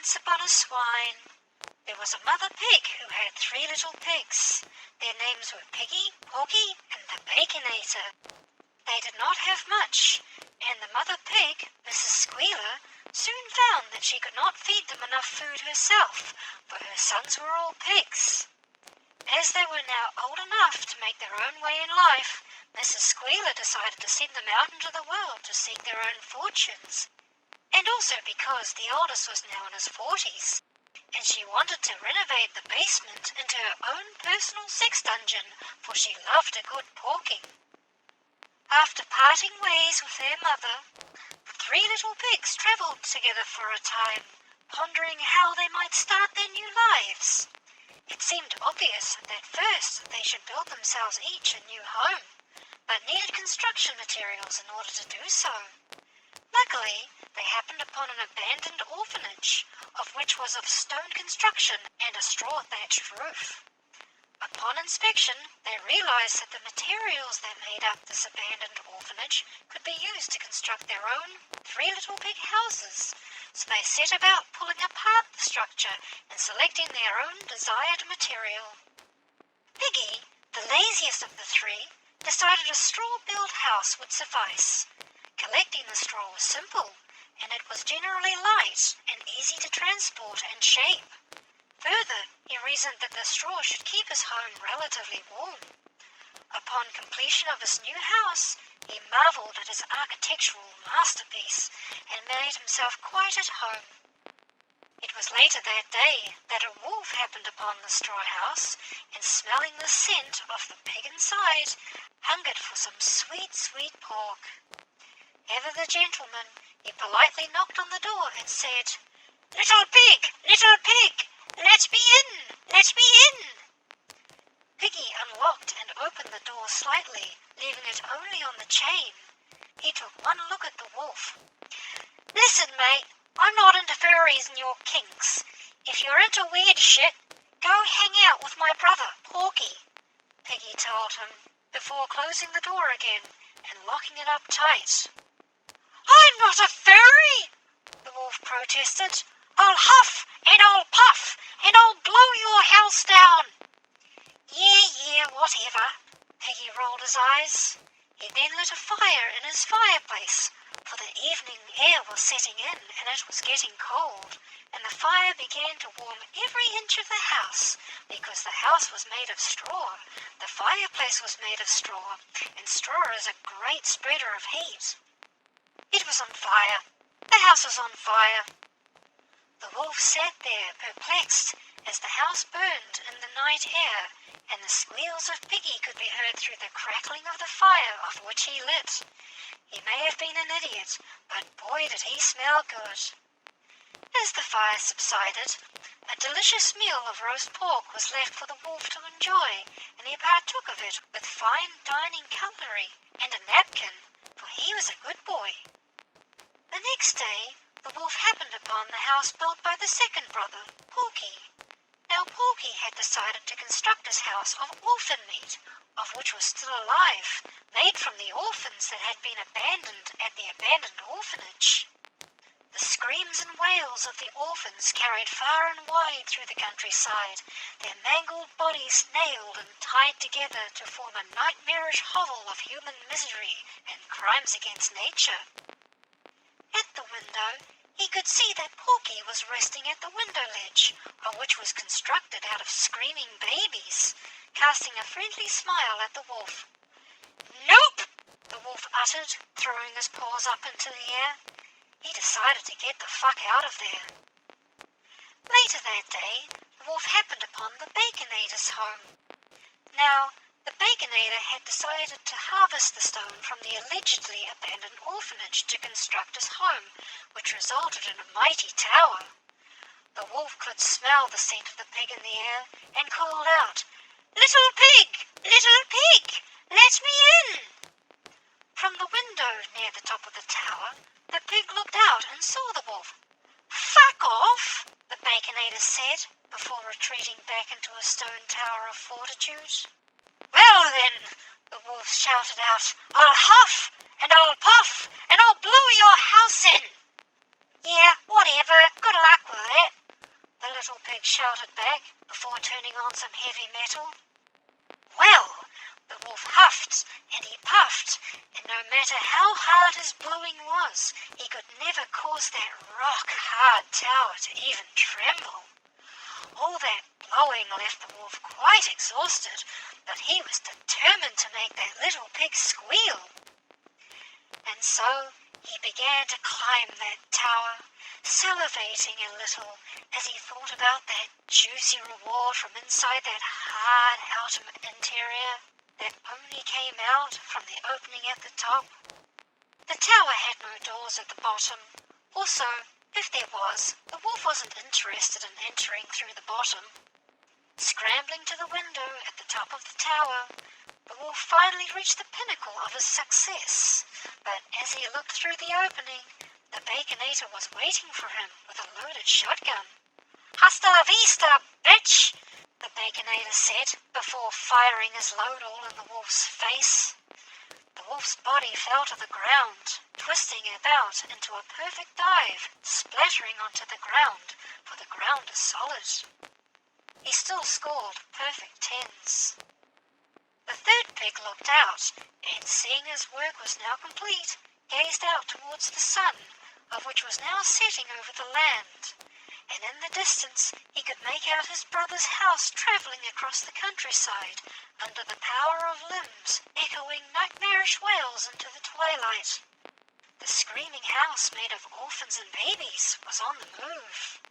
Once upon a swine, there was a mother pig who had 3 little pigs. Their names were Piggy, Porky, and the Baconator. They did not have much, and the mother pig, Mrs. Squealer, soon found that she could not feed them enough food herself, for her sons were all pigs. As they were now old enough to make their own way in life, Mrs. Squealer decided to send them out into the world to seek their own fortunes. And also because the oldest was now in his 40s, and she wanted to renovate the basement into her own personal sex dungeon, for she loved a good porking. After parting ways with their mother, the 3 little pigs travelled together for a time, pondering how they might start their new lives. It seemed obvious at first that they should build themselves each a new home, but needed construction materials in order to do so. Luckily, they happened upon an abandoned orphanage, of which was of stone construction and a straw-thatched roof. Upon inspection, they realized that the materials that made up this abandoned orphanage could be used to construct their own 3 little pig houses, so they set about pulling apart the structure and selecting their own desired material. Piggy, the laziest of the 3, decided a straw-built house would suffice. Collecting the straw was simple, and it was generally light and easy to transport and shape. Further, he reasoned that the straw should keep his home relatively warm. Upon completion of his new house, he marvelled at his architectural masterpiece and made himself quite at home. It was later that day that a wolf happened upon the straw house, and smelling the scent of the pig inside, hungered for some sweet, sweet pork. Ever the gentleman, he politely knocked on the door and said, "Little pig, let me in, let me in." Piggy unlocked and opened the door slightly, leaving it only on the chain. He took one look at the wolf. "Listen, mate, I'm not into furries and your kinks. If you're into weird shit, go hang out with my brother, Porky," Piggy told him, before closing the door again and locking it up tight. "I'm not a furry," the wolf protested. "I'll huff and I'll puff and I'll blow your house down." Yeah, whatever," Piggy rolled his eyes. He then lit a fire in his fireplace, for the evening air was setting in and it was getting cold, and the fire began to warm every inch of the house, because the house was made of straw, the fireplace was made of straw, and straw is a great spreader of heat. It was on fire. The house was on fire. The wolf sat there, perplexed, as the house burned in the night air, and the squeals of Piggy could be heard through the crackling of the fire of which he lit. He may have been an idiot, but boy did he smell good. As the fire subsided, a delicious meal of roast pork was left for the wolf to enjoy, and he partook of it with fine dining cutlery and a napkin, for he was a good boy. The next day, the wolf happened upon the house built by the second brother, Porky. Now Porky had decided to construct his house of orphan meat, of which was still alive, made from the orphans that had been abandoned at the abandoned orphanage. The screams and wails of the orphans carried far and wide through the countryside, their mangled bodies nailed and tied together to form a nightmarish hovel of human misery and crimes against nature. At the window, he could see that Porky was resting at the window ledge, which was constructed out of screaming babies, casting a friendly smile at the wolf. "Nope," the wolf uttered, throwing his paws up into the air. He decided to get the fuck out of there. Later that day, the wolf happened upon the Baconator's home. Now, the Baconator had decided to harvest the stone from the allegedly abandoned orphanage to construct his home, which resulted in a mighty tower. The wolf could smell the scent of the pig in the air and called out, little pig, let me in." From the window near the top of the tower, the pig looked out and saw the wolf. "Fuck off," the Baconator said, before retreating back into a stone tower of fortitude. "Well then," the wolf shouted out, "I'll huff and I'll puff and I'll blow your house in." "Yeah, whatever. Good luck with it." battle? Well, the wolf huffed and he puffed, and no matter how hard his blowing was, he could never cause that rock-hard tower to even tremble. All that blowing left the wolf quite exhausted, but he was determined to make that little pig squeal. And so he began to climb that tower, salivating a little as he thought about that juicy reward from inside that hard outer interior that only came out from the opening at the top. The tower had no doors at the bottom. Also, if there was, the wolf wasn't interested in entering through the bottom. Scrambling to the window at the top of the tower, the wolf finally reached the pinnacle of his success. But as he looked through the opening, the Baconator was waiting for him with a loaded shotgun. "Hasta la vista, bitch!" the Baconator said, before firing his load all in the wolf's face. The wolf's body fell to the ground, twisting about into a perfect dive, splattering onto the ground, for the ground is solid. He still scored perfect 10s. The third pig looked out, and seeing his work was now complete, gazed out towards the sun, of which was now setting over the land. And in the distance he could make out his brother's house travelling across the countryside, under the power of limbs echoing nightmarish wails into the twilight. The screaming house made of orphans and babies was on the move.